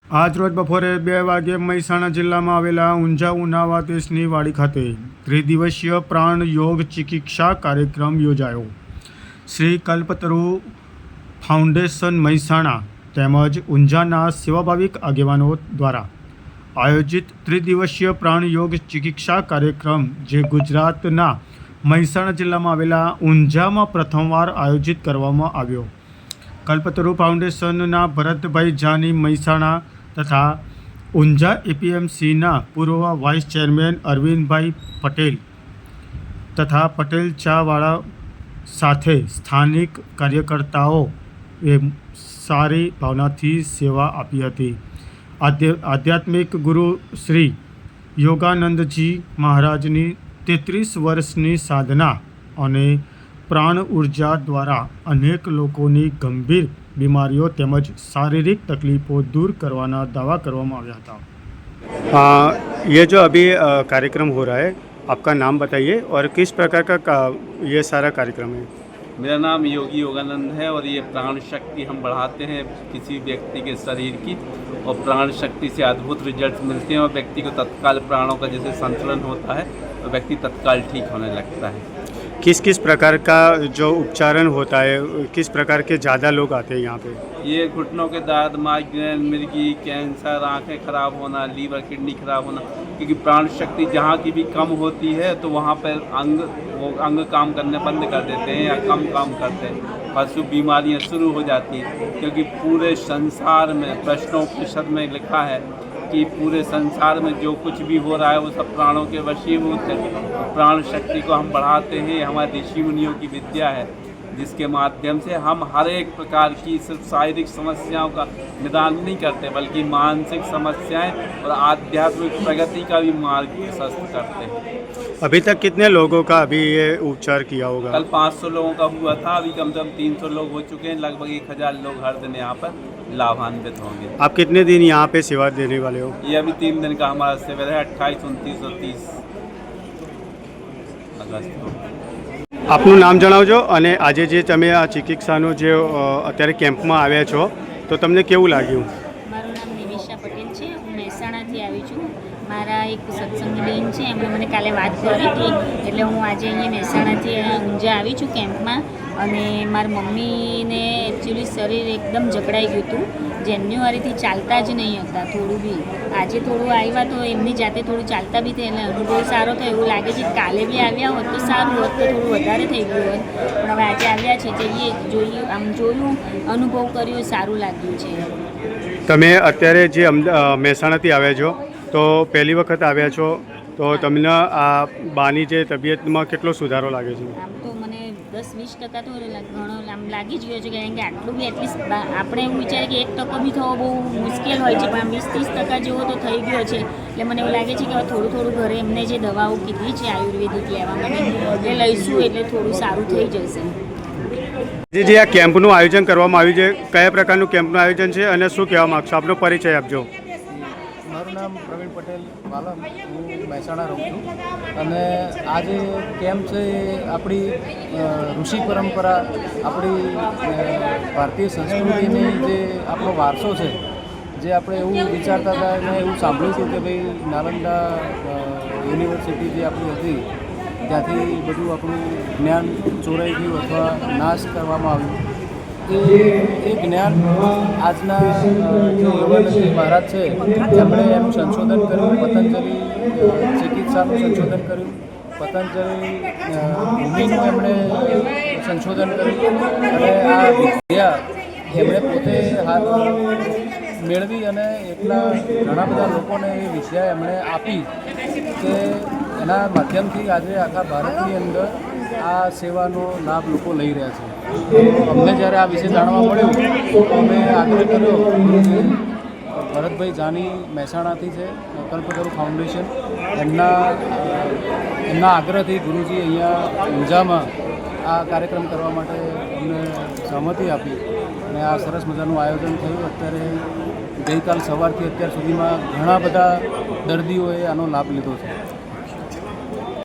આજ રોજ બપોરે 2 વાગ્યે મહેસાણા જિલ્લામાં આવેલા ઊંઝા ઉનાવા દેશની વાડી ખાતે ત્રિદિવસીય પ્રાણ યોગ ચિકિત્સા કાર્યક્રમ યોજાયો. શ્રી કલ્પતરુ ફાઉન્ડેશન મહેસાણા તેમજ ઊંઝાના સેવાભાવિક આગેવાનો દ્વારા આયોજિત ત્રિદિવસીય પ્રાણ યોગ ચિકિત્સા કાર્યક્રમ જે ગુજરાતના મહેસાણા જિલ્લામાં આવેલા ઊંઝામાં પ્રથમવાર આયોજિત કરવામાં આવ્યો. કલ્પતરુ ફાઉન્ડેશનના ભરતભાઈ જાની મહેસાણા તથા ઊંઝા એપીએમસીના પૂર્વ વાઇસ ચેરમેન અરવિંદભાઈ પટેલ તથા પટેલ ચાવાળા સાથે સ્થાનિક કાર્યકર્તાઓએ સારી ભાવનાથી સેવા આપી હતી. આધ્યાત્મિક ગુરુ શ્રી યોગાનંદજી મહારાજની 33 વર્ષની સાધના અને પ્રાણ ઉર્જા દ્વારા અનેક લોકોની ગંભીર बीमारियों तेमज शारीरिक तकलीफ़ों दूर करवाना दावा करवामा आया था. ये जो अभी कार्यक्रम हो रहा है, आपका नाम बताइए और किस प्रकार का ये सारा कार्यक्रम है. मेरा नाम योगी योगानंद है और ये प्राण शक्ति हम बढ़ाते हैं किसी व्यक्ति के शरीर की, और प्राण शक्ति से अद्भुत रिजल्ट मिलते हैं और व्यक्ति को तत्काल प्राणों का जैसे संतुलन होता है तो व्यक्ति तत्काल ठीक होने लगता है. किस किस प्रकार का जो उपचारण होता है, किस प्रकार के ज़्यादा लोग आते हैं यहाँ पे. ये घुटनों के दर्द, माइग्रेन, मिर्गी, कैंसर, आंखें खराब होना, लीवर किडनी खराब होना, क्योंकि प्राण शक्ति जहाँ की भी कम होती है तो वहाँ पर अंग काम करने बंद कर देते हैं या कम काम करते हैं, पशु बीमारियाँ शुरू हो जाती हैं. क्योंकि पूरे संसार में प्रश्नोपनिषद में लिखा है कि पूरे संसार में जो कुछ भी हो रहा है वो सब प्राणों के वशीभूत है. प्राण शक्ति को हम बढ़ाते हैं, हमारे ऋषि मुनियों की विद्या है जिसके माध्यम से हम हर एक प्रकार की सिर्फ शारीरिक समस्याओं का निदान नहीं करते बल्कि मानसिक समस्याएं और आध्यात्मिक प्रगति का भी मार्ग प्रशस्त करते हैं. अभी तक कितने लोगों का अभी ये उपचार किया होगा. कल 500 लोगों का हुआ था, अभी कम से कम 300 लोग हो चुके हैं. लगभग 1000 लोग हर दिन यहाँ पर लाभान्वित होंगे. आप कितने दिन यहाँ पे सेवा देने वाले हो. ये अभी 3 दिन का हमारा शिविर है, 28, 29 और 30 अगस्त को. આપનું નામ જણાવજો અને આજે જે તમે આ ચિકિત્સાનો જે અત્યારે કેમ્પમાં આવ્યા છો તો તમને કેવું લાગ્યું. મારું નામ નિમિષા પટેલ છે, હું મહેસાણાથી આવી છું. મારા એક સત્સંગી બેન છે, એમણે મને કાલે વાત કરી હતી એટલે હું આજે અહીંયા મહેસાણાથી ઊંઝા આવી છું કેમ્પમાં. અને મારી મમ્મીને એકચ્યુઅલી શરીર એકદમ જકડાઈ ગયું હતું, જાન્યુઆરીથી ચાલતા જ નહીં હતા થોડું બી. આજે થોડું આવ્યા તો એમની જાતે થોડું ચાલતા બી થયા એટલે અનુભવ સારો થયો. એવું લાગે છે કાલે બી આવ્યા હોત તો સારું હોત, તો થોડું વધારે થઈ ગયું હોત, પણ હવે આજે આવ્યા છે જઈએ જોયું, આમ જોયું, અનુભવ કર્યો, સારું લાગ્યું છે. તમે અત્યારે જે મહેસાણાથી આવ્યા છો તો પહેલી વખત આવ્યા છો તો તમને આ બાની જે તબિયતમાં કેટલો સુધારો લાગે છે. આમ તો મને 10-20% તો ઘણો આમ લાગી જ ગયો છે, કારણ કે આટલું બી એટલીસ્ટ આપણે એવું વિચારીએ કે 1% બી થવો બહુ મુશ્કેલ હોય છે, પણ 20-30% જેવો તો થઈ ગયો છે. એટલે મને એવું લાગે છે કે થોડું થોડું ઘરે એમને જે દવાઓ કીધી છે આયુર્વેદિક લેવા માટે એ લઈશું એટલે થોડું સારું થઈ જશે. જે આ કેમ્પનું આયોજન કરવામાં આવ્યું છે, કયા પ્રકારનું કેમ્પનું આયોજન છે અને શું કહેવા માગશો, આપનો પરિચય આપજો. મારું નામ પ્રવીણ પટેલ વાલમ, હું મહેસાણા રહું છું. અને આ જે કેમ્પ છે એ આપણી ઋષિ પરંપરા, આપણી ભારતીય સંસ્કૃતિની જે આપણો વારસો છે, જે આપણે એવું વિચારતા હતા અને એવું સાંભળ્યું હતું કે ભાઈ નાલંદા યુનિવર્સિટી જે આપણી હતી ત્યાંથી બધું આપણું જ્ઞાન ચોરાઈ ગયું અથવા નાશ કરવામાં આવ્યું. એ જ્ઞાન આજના જે યોગાનંદજી મહારાજ છે તેમણે એનું સંશોધન કર્યું, પતંજલિ ચિકિત્સાનું સંશોધન કર્યું, પતંજલિ ભૂમિનું એમણે સંશોધન કર્યું અને આ વિદ્યા એમણે પોતે હાથ મેળવી અને એટલા ઘણા બધા લોકોને એ વિદ્યા એમણે આપી કે એના માધ્યમથી આજે આખા ભારતની અંદર આ સેવાનો લાભ લોકો લઈ રહ્યા છે. અમને જ્યારે આ વિશે જાણવા મળ્યું તો અમે આગ્રહ કર્યો. ભરતભાઈ જાની મહેસાણાથી છે, કલ્પતરુ ફાઉન્ડેશન, એમના આગ્રહથી ગુરુજી અહીંયા ઊંઝામાં આ કાર્યક્રમ કરવા માટે અમને સહમતિ આપી અને આ સરસ મજાનું આયોજન થયું. અત્યારે ગઈકાલ સવારથી અત્યાર સુધીમાં ઘણા બધા દર્દીઓએ આનો લાભ લીધો છે.